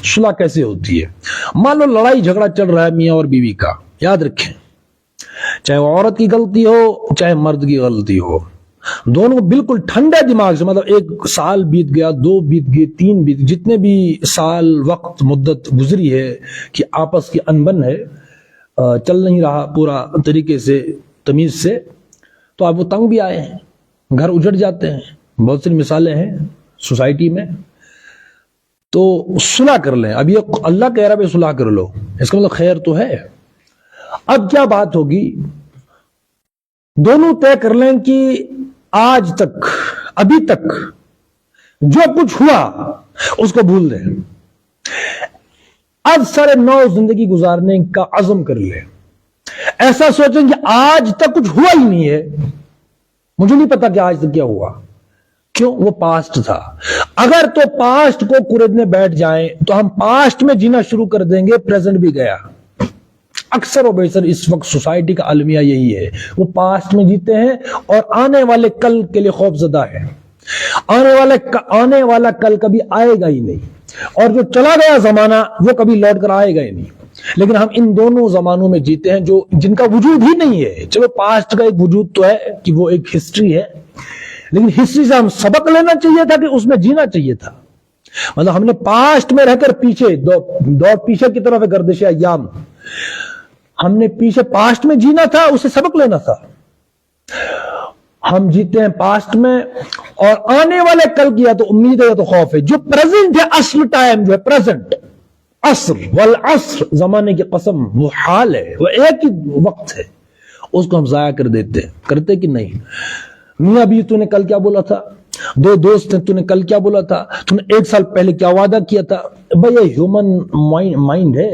صلح کیسے ہوتی ہے؟ مان لو لڑائی جھگڑا چل رہا ہے میاں اور بیوی کا، یاد رکھیں چاہے عورت کی غلطی ہو چاہے مرد کی غلطی ہو، دونوں کو بالکل ٹھنڈے دماغ سے، مطلب 1 سال بیت گیا، 2 بیت گئے، 3 بیت، جتنے بھی سال وقت مدت گزری ہے کہ آپس کی انبن ہے، چل نہیں رہا پورا طریقے سے تمیز سے، تو آپ وہ تنگ بھی آئے ہیں، گھر اجڑ جاتے ہیں، بہت سی مثالیں ہیں سوسائٹی میں، تو صلح کر لیں۔ اب یہ اللہ کہہ رہا ہے صلح کر لو، اس کا مطلب خیر تو ہے۔ اب کیا بات ہوگی، دونوں طے کر لیں کہ آج تک، ابھی تک جو کچھ ہوا اس کو بھول دیں، اب سارے نو زندگی گزارنے کا عزم کر لیں۔ ایسا سوچیں کہ آج تک کچھ ہوا ہی نہیں ہے، مجھے نہیں پتا کہ آج تک کیا ہوا، کیوں؟ وہ پاسٹ تھا۔ اگر تو پاسٹ کو کریدنے بیٹھ جائیں تو ہم پاسٹ میں جینا شروع کر دیں گے، پریزنٹ بھی گیا۔ اکثر و بیشتر اس وقت سوسائٹی کا المیہ یہی ہے، وہ پاسٹ میں جیتے ہیں اور آنے والے کل کے لیے خوف زدہ ہے۔ آنے والا کل کبھی آئے گا ہی نہیں، اور جو چلا گیا زمانہ وہ کبھی لوٹ کر آئے گا ہی نہیں۔ لیکن ہم ان دونوں زمانوں میں جیتے ہیں جن کا وجود ہی نہیں ہے۔ چلو پاسٹ کا ایک وجود تو ہے کہ وہ ایک ہسٹری ہے، لیکن ہسٹری سے ہم سبق لینا چاہیے تھا کہ اس میں جینا چاہیے تھا۔ مطلب ہم نے پاسٹ میں رہ کر پیچھے دور پیچھے کی طرف گردش ایام، ہم نے پیچھے پاسٹ میں جینا تھا، اسے سبق لینا تھا۔ ہم جیتے ہیں پاسٹ میں، اور آنے والے کل کی یا تو امید ہے یا تو خوف ہے۔ جو پریزنٹ ہے، اصل ٹائم جو ہے پریزنٹ، عصر والعصر، زمانے کی قسم، وہ حال ہے، وہ ایک ہی وقت ہے، اس کو ہم ضائع کر دیتے ہیں، کرتے کہ نہیں؟ میاں بھی تو نے کل کیا بولا تھا، 2 دوست ہیں، تو نے کل کیا بولا تھا، تو نے 1 سال پہلے کیا وعدہ کیا تھا۔ بھئی یہ ہیومن مائنڈ ہے،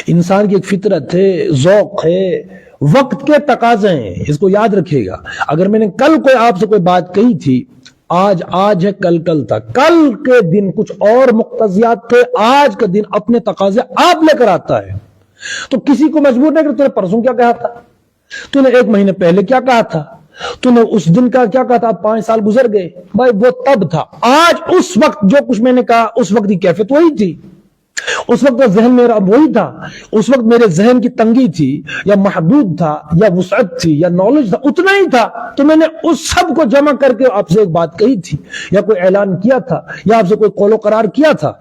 انسان کی ایک فطرت ہے، ذوق ہے، وقت کے تقاضے ہیں، اس کو یاد رکھیے گا۔ اگر میں نے کل کوئی آپ سے کوئی بات کہی تھی، آج ہے، کل تھا، کل کے دن کچھ اور مقتضیات تھے، آج کا دن اپنے تقاضے آپ لے کر آتا ہے۔ تو کسی کو مجبور نہیں کہ تو نے پرسوں کیا کہا تھا، تو نے 1 مہینے پہلے کیا کہا تھا، تو نے اس دن کا کیا کہا تھا، 5 سال گزر گئے، بھائی وہ تب تھا۔ آج اس وقت جو کچھ میں نے کہا اس وقت کی کیفیت وہی تھی، اس وقت کا ذہن میرا وہی تھا، اس وقت میرے ذہن کی تنگی تھی یا محدود تھا یا وسعت تھی یا نالج تھا، اتنا ہی تھا، تو میں نے اس سب کو جمع کر کے آپ سے ایک بات کہی تھی یا کوئی اعلان کیا تھا یا آپ سے کوئی قول و قرار کیا تھا۔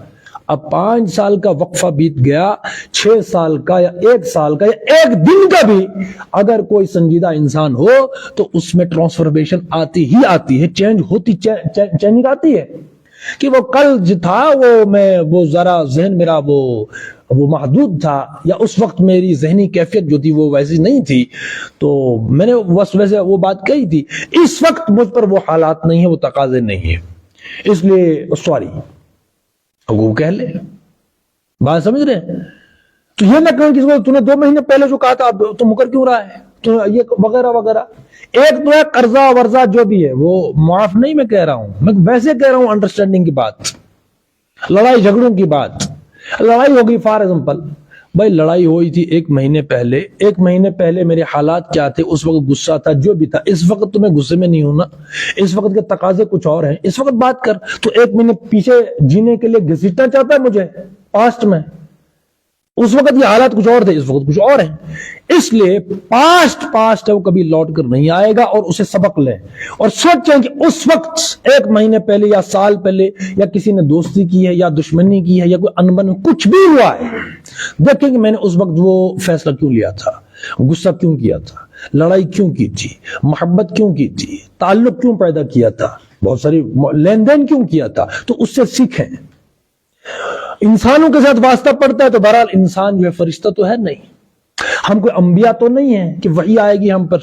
اب 5 سال کا وقفہ بیت گیا، 6 سال کا یا 1 سال کا یا 1 دن کا بھی اگر کوئی سنجیدہ انسان ہو تو اس میں ٹرانسفارمیشن آتی ہی آتی ہے، چینج ہوتی چینجنگ آتی ہے کہ وہ کل جو تھا وہ ذرا ذہن میرا وہ محدود تھا، یا اس وقت میری ذہنی کیفیت جو تھی وہ ویسی نہیں تھی، تو میں نے بس ویسے وہ بات کہی تھی۔ اس وقت مجھ پر وہ حالات نہیں ہیں، وہ تقاضے نہیں ہیں، اس لیے سوری وہ کہہ لے، بات سمجھ رہے ہیں؟ تو یہ نہ کہیں کسی کو تو نے 2 مہینے پہلے جو کہا تھا اب تو مکر کیوں رہا ہے، تو یہ وغیرہ وغیرہ۔ ایک تو ہے قرضہ ورزہ جو بھی ہے وہ معاف نہیں میں کہہ رہا ہوں، میں ویسے کہہ رہا ہوں انڈرسٹینڈنگ کی بات، لڑائی جھگڑوں کی بات۔ لڑائی ہوگی فار ایگزامپل، بھائی لڑائی ہوئی تھی 1 مہینے پہلے، 1 مہینے پہلے میرے حالات کیا تھے، اس وقت غصہ تھا جو بھی تھا، اس وقت تو میں غصے میں نہیں ہوں نا، اس وقت کے تقاضے کچھ اور ہیں، اس وقت بات کر۔ تو 1 مہینے پیچھے جینے کے لیے گھسیٹنا چاہتا ہے مجھے پاسٹ میں، اس وقت یہ حالات کچھ اور تھے، اس وقت کچھ اور ہیں، اس لیے پاسٹ ہے، وہ کبھی لوٹ کر نہیں آئے گا، اور اسے سبق لیں اور سوچیں کہ اس وقت 1 مہینے پہلے یا سال پہلے یا کسی نے دوستی کی ہے یا دشمنی کی ہے یا کوئی انبن کچھ بھی ہوا ہے، دیکھیں کہ میں نے اس وقت وہ فیصلہ کیوں لیا تھا، غصہ کیوں کیا تھا، لڑائی کیوں کی تھی، محبت کیوں کی تھی، تعلق کیوں پیدا کیا تھا، بہت ساری لین دین کیوں کیا تھا، تو اس سے سیکھیں۔ انسانوں کے ساتھ واسطہ پڑتا ہے تو بہرحال انسان جو ہے فرشتہ تو ہے نہیں، ہم کوئی انبیاء تو نہیں ہیں کہ وحی آئے گی ہم پر،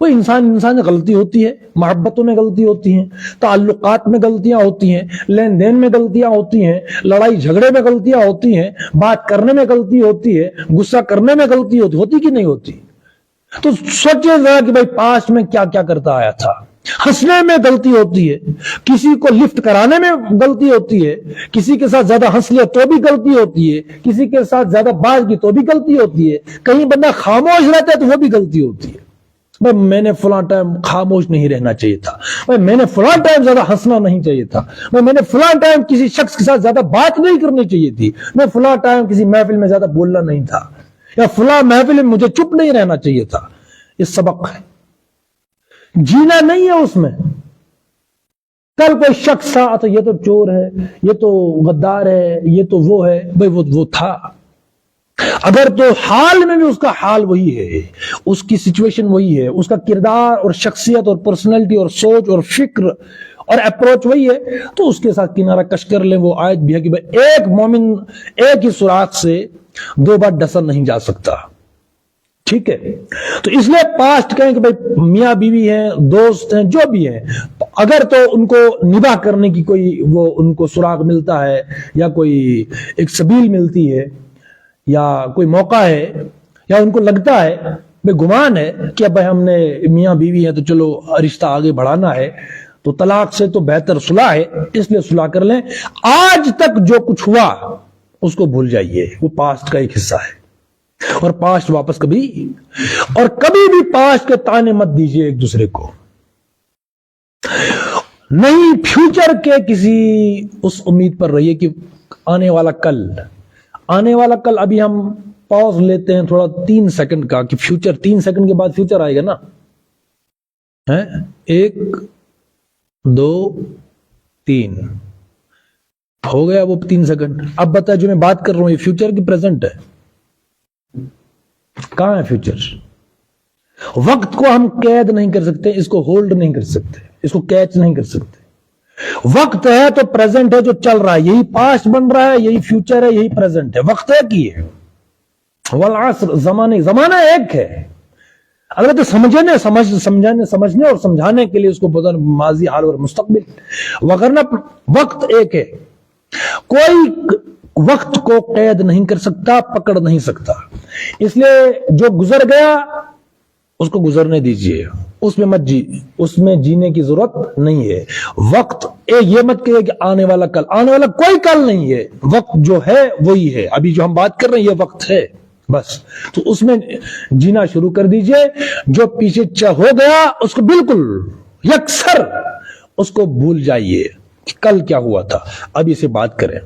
وہ انسان غلطی ہوتی ہے، محبتوں میں غلطی ہوتی ہیں، تعلقات میں غلطیاں ہوتی ہیں، لین دین میں غلطیاں ہوتی ہیں، لڑائی جھگڑے میں غلطیاں ہوتی ہیں، بات کرنے میں غلطی ہوتی ہے، غصہ کرنے میں غلطی ہوتی کہ نہیں ہوتی؟ تو سوچیں ذرا کہ بھائی پاسٹ میں کیا کیا کرتا آیا تھا۔ ہنسنے میں غلطی ہوتی ہے، کسی کو لفٹ کرانے میں غلطی ہوتی ہے، کسی کے ساتھ زیادہ ہنس لیا تو بھی غلطی ہوتی ہے، کسی کے ساتھ زیادہ بات کی تو بھی غلطی ہوتی ہے، کہیں بندہ خاموش رہتا ہے تو وہ بھی غلطی ہوتی ہے۔ بھائی میں نے فلاں ٹائم خاموش نہیں رہنا چاہیے تھا، بھائی میں نے فلاں ٹائم زیادہ ہنسنا نہیں چاہیے تھا، بھائی میں نے فلاں ٹائم کسی شخص کے ساتھ زیادہ بات نہیں کرنی چاہیے تھی، میں فلاں ٹائم کسی محفل میں زیادہ بولنا نہیں تھا، یا فلاں محفل میں مجھے چپ نہیں رہنا چاہیے تھا۔ یہ سبق ہے، جینا نہیں ہے اس میں۔ کل کوئی شخص تھا تو یہ تو چور ہے، یہ تو غدار ہے، یہ تو وہ ہے، بھائی وہ تھا، اگر تو حال میں بھی اس کا حال وہی ہے، اس کی سچویشن وہی ہے، اس کا کردار اور شخصیت اور پرسنالٹی اور سوچ اور فکر اور اپروچ وہی ہے، تو اس کے ساتھ کنارہ کش کر لیں۔ وہ آیت بھی ہے کہ بھائی ایک مومن ایک ہی سوراخ سے 2 بار ڈسا نہیں جا سکتا، ٹھیک ہے؟ تو اس لیے پاسٹ کہیں کہ بھائی میاں بیوی ہیں، دوست ہیں، جو بھی ہیں، اگر تو ان کو نباہ کرنے کی کوئی وہ ان کو سراغ ملتا ہے، یا کوئی ایک سبیل ملتی ہے، یا کوئی موقع ہے، یا ان کو لگتا ہے، بھائی گمان ہے کہ اب بھائی ہم نے میاں بیوی ہیں تو چلو رشتہ آگے بڑھانا ہے، تو طلاق سے تو بہتر صلح ہے، اس لیے صلح کر لیں۔ آج تک جو کچھ ہوا اس کو بھول جائیے، وہ پاسٹ کا ایک حصہ ہے، اور پاسٹ واپس کبھی بھی پاسٹ کے تانے مت دیجیے ایک دوسرے کو، نہیں فیوچر کے کسی اس امید پر رہیے کہ آنے والا کل ابھی ہم پاز لیتے ہیں تھوڑا 3 سیکنڈ کا، کہ فیوچر 3 سیکنڈ کے بعد فیوچر آئے گا نا، 1 2 3 ہو گیا وہ 3 سیکنڈ۔ اب بتا جو میں بات کر رہا ہوں یہ فیوچر کی پریزنٹ ہے، کہاں ہے فیوچر؟ وقت کو ہم قید نہیں کر سکتے، اس کو ہولڈ نہیں کر سکتے، اس کو کیچ نہیں کر سکتے۔ وقت ہے تو پریزنٹ ہے جو چل رہا ہے، یہی پاسٹ بن رہا ہے، یہی فیوچر ہے، یہی پریزنٹ ہے، وقت ہے کی ہے۔ والعصر، زمانہ ایک ہے، البتہ سمجھنے اور سمجھانے کے لیے اس کو بدل ماضی، حال اور مستقبل، وغیرہ وقت ایک ہے، کوئی وقت کو قید نہیں کر سکتا، پکڑ نہیں سکتا، اس لیے جو گزر گیا اس کو گزرنے دیجئے، اس میں جینے کی ضرورت نہیں ہے۔ وقت یہ مت کہیے کہ آنے والا کوئی کل نہیں ہے، وقت جو ہے وہی ہے، ابھی جو ہم بات کر رہے ہیں یہ وقت ہے بس، تو اس میں جینا شروع کر دیجئے۔ جو پیچھے ہو گیا اس کو بالکل یکسر اس کو بھول جائیے کہ کل کیا ہوا تھا، ابھی سے بات کریں۔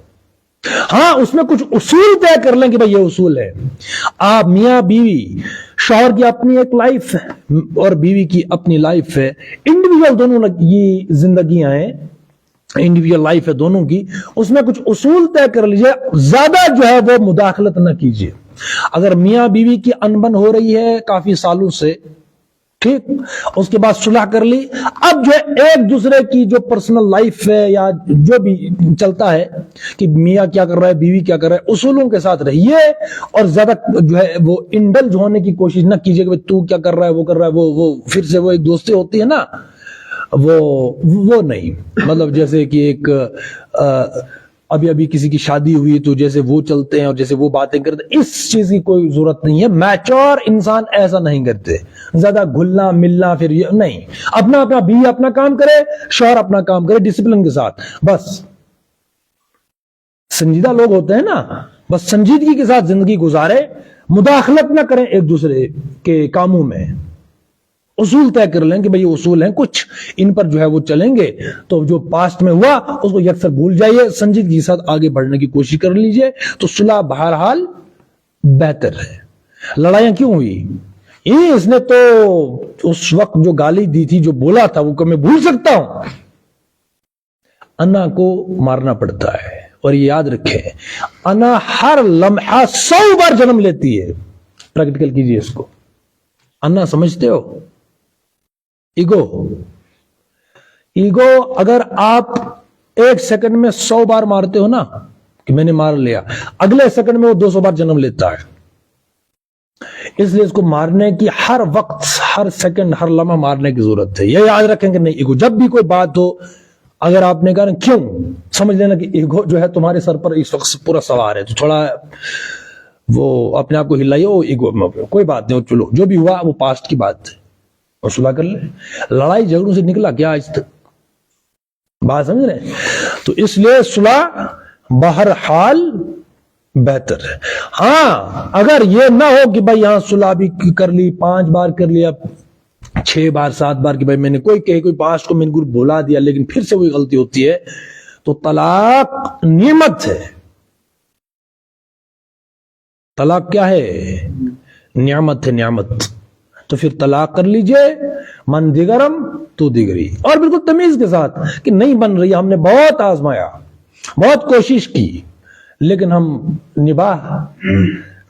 ہاں اس میں کچھ اصول طے کر لیں کہ بھئی یہ اصول ہے، آپ میاں بیوی، شوہر کی اپنی ایک لائف ہے اور بیوی کی اپنی لائف ہے، انڈیویجول دونوں کی زندگیاں ہیں، انڈیویجول لائف ہے دونوں کی، اس میں کچھ اصول طے کر لیجئے، زیادہ جو ہے وہ مداخلت نہ کیجئے۔ اگر میاں بیوی کی انبن ہو رہی ہے کافی سالوں سے، ٹھیک، اس کے بعد صلح کر لی، اب جو ہے ایک دوسرے کی جو پرسنل لائف ہے یا جو بھی چلتا ہے کہ میاں کیا کر رہا ہے، بیوی کیا کر رہا ہے، اصولوں کے ساتھ رہیے، اور زیادہ جو ہے وہ انڈلج ہونے کی کوشش نہ کیجیے کہ تو کیا کر رہا ہے، وہ کر رہا ہے، وہ پھر سے وہ ایک دوستی ہوتی ہے نا، وہ نہیں، مطلب جیسے کہ ایک ابھی کسی کی شادی ہوئی تو جیسے وہ چلتے ہیں اور جیسے وہ باتیں کرتے ہیں، اس چیز کی کوئی ضرورت نہیں ہے۔ میچور انسان ایسا نہیں کرتے، زیادہ گھلنا ملنا، پھر یہ نہیں، اپنا بیوی اپنا کام کرے، شوہر اپنا کام کرے ڈسپلن کے ساتھ، بس۔ سنجیدہ لوگ ہوتے ہیں نا، بس سنجیدگی کے ساتھ زندگی گزارے، مداخلت نہ کریں ایک دوسرے کے کاموں میں، اصول طے کر لیں کہ بھئی یہ اصول ہیں کچھ، ان پر جو ہے وہ چلیں گے، تو جو پاسٹ میں ہوا اس کو یکسر بھول جائیے، سنجیدگی کے ساتھ آگے بڑھنے کی کوشش کر لیجئے، تو صلح بہرحال بہتر ہے۔ لڑائیاں کیوں ہوئی؟ اس نے تو اس وقت جو گالی دی تھی، جو بولا تھا، وہ کہ میں بھول سکتا ہوں۔ انا کو مارنا پڑتا ہے، اور یہ یاد رکھیں، انا ہر لمحہ 100 بار جنم لیتی ہے، پریکٹیکل کیجئے اس کو۔ انا سمجھتے ہو؟ ایگو اگر آپ 1 سیکنڈ میں 100 بار مارتے ہو نا، کہ میں نے مار لیا، اگلے سیکنڈ میں وہ 200 بار جنم لیتا ہے، اس لیے اس کو مارنے کی ہر وقت، ہر سیکنڈ، ہر لمحہ مارنے کی ضرورت ہے۔ یہ یاد رکھیں کہ نہیں ایگو، جب بھی کوئی بات ہو، اگر آپ نے کہا نا کیوں، سمجھ لینا کہ ایگو جو ہے تمہارے سر پر اس وقت پورا سوار ہے، تو تھوڑا وہ اپنے آپ کو ہلائیے، ایگو کوئی بات نہیں، چلو جو بھی ہوا وہ پاسٹ کی بات ہے، اور صلح کر لیں۔ لڑائی جھگڑوں سے نکلا کیا آج تک؟ بات سمجھ رہے ہیں؟ تو اس لیے صلح بہرحال بہتر ہے۔ ہاں اگر یہ نہ ہو کہ بھائی یہاں صلح بھی کر لی، 5 بار کر لیا، 6 بار 7 بار کہ بھائی میں نے کوئی پاسٹ کو میں نے بھلا دیا لیکن پھر سے وہی غلطی ہوتی ہے، تو طلاق نعمت ہے. طلاق کیا ہے؟ نعمت ہے، نعمت. تو پھر طلاق کر لیجئے، من دیگرم تو دیگری، اور بالکل تمیز کے ساتھ کہ نہیں بن رہی. ہم نے بہت آزمایا، بہت کوشش کی، لیکن ہم نباہ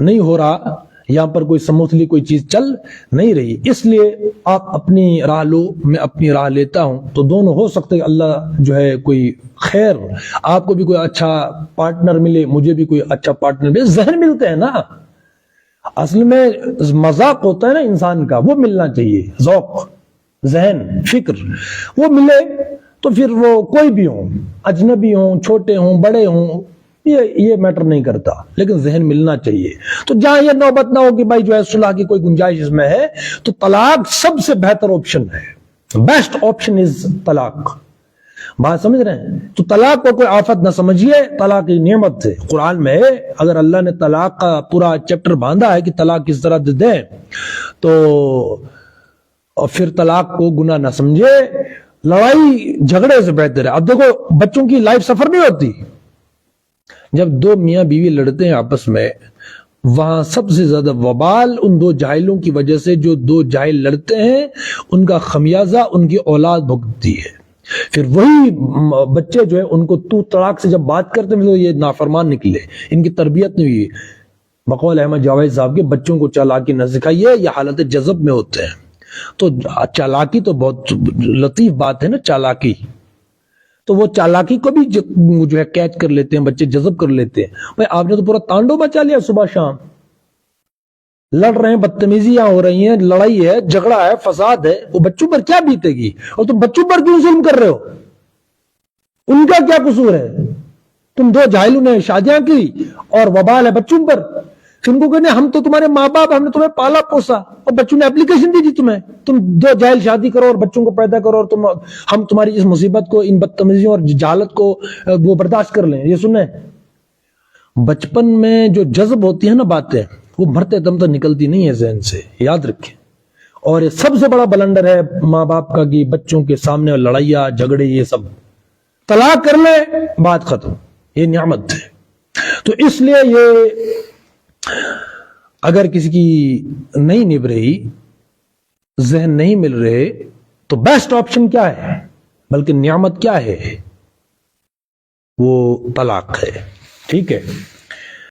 نہیں ہو رہا، یہاں پر کوئی سموتھلی کوئی چیز چل نہیں رہی. اس لیے آپ اپنی راہ لو، میں اپنی راہ لیتا ہوں، تو دونوں ہو سکتے ہیں اللہ جو ہے کوئی خیر، آپ کو بھی کوئی اچھا پارٹنر ملے، مجھے بھی کوئی اچھا پارٹنر ملے. ذہن ملتے ہیں نا، اصل میں مذاق ہوتا ہے نا انسان کا، وہ ملنا چاہیے. ذوق، ذہن، فکر وہ ملے تو پھر وہ کوئی بھی ہوں، اجنبی ہوں، چھوٹے ہوں، بڑے ہوں، یہ میٹر نہیں کرتا، لیکن ذہن ملنا چاہیے. تو جہاں یہ نوبت نہ ہو کہ بھائی جو ہے صلح کی کوئی گنجائش اس میں ہے، تو طلاق سب سے بہتر آپشن ہے. بیسٹ آپشن از طلاق. بات سمجھ رہے ہیں؟ تو طلاق کو کوئی آفت نہ سمجھیے، طلاق کی نعمت ہے. قرآن میں ہے، اگر اللہ نے طلاق کا پورا چیپٹر باندھا ہے کہ طلاق کس طرح دیں، تو اور پھر طلاق کو گناہ نہ سمجھے، لڑائی جھگڑے سے بہتر ہے. اب دیکھو بچوں کی لائف سفر نہیں ہوتی. جب دو میاں بیوی لڑتے ہیں آپس میں، وہاں سب سے زیادہ وبال ان دو جاہلوں کی وجہ سے، جو دو جاہل لڑتے ہیں ان کا خمیازہ ان کی اولاد بھگتتی ہے. پھر وہی بچے جو ہے ان کو تو طلاق سے جب بات کرتے ہیں تو یہ نافرمان نکلے، ان کی تربیت نہیں ہوئی. بقول احمد جاوید صاحب کے بچوں کو چالاکی نہ سکھائیے، یہ حالت جذب میں ہوتے ہیں. تو چالاکی تو بہت لطیف بات ہے نا، چالاکی تو وہ چالاکی کو بھی جو ہے کیچ کر لیتے ہیں بچے، جذب کر لیتے ہیں. بھائی آپ نے تو پورا تانڈو بچا لیا، صبح شام لڑ رہے ہیں، بدتمیزیاں ہو رہی ہیں، لڑائی ہے، جھگڑا ہے، فساد ہے، وہ بچوں پر کیا بیتے گی؟ اور تم بچوں پر کیوں ظلم کر رہے ہو؟ ان کا کیا قصور ہے؟ تم دو جاہلوں نے شادیاں کی اور وبال ہے بچوں پر. پھر ان کو کہنے ہم تو تمہارے ماں باپ، ہم نے تمہیں پالا پوسا، اور بچوں نے اپلیکیشن دی تمہیں، تم دو جاہل شادی کرو اور بچوں کو پیدا کرو، اور ہم تمہاری اس مصیبت کو، ان بدتمیزیوں اور جہالت کو وہ برداشت کر لیں. یہ سنیں، بچپن میں جو جذب ہوتی ہے نا باتیں، وہ مرتے دم تک نکلتی نہیں ہے ذہن سے، یاد رکھیں. اور یہ سب سے بڑا بلنڈر ہے ماں باپ کا کہ بچوں کے سامنے لڑائیاں جھگڑے، یہ سب طلاق کر لے، بات ختم. یہ نعمت ہے. تو اس لیے یہ اگر کسی کی نہیں نبھ رہی، ذہن نہیں مل رہے، تو بیسٹ آپشن کیا ہے، بلکہ نعمت کیا ہے؟ وہ طلاق ہے. ٹھیک ہے.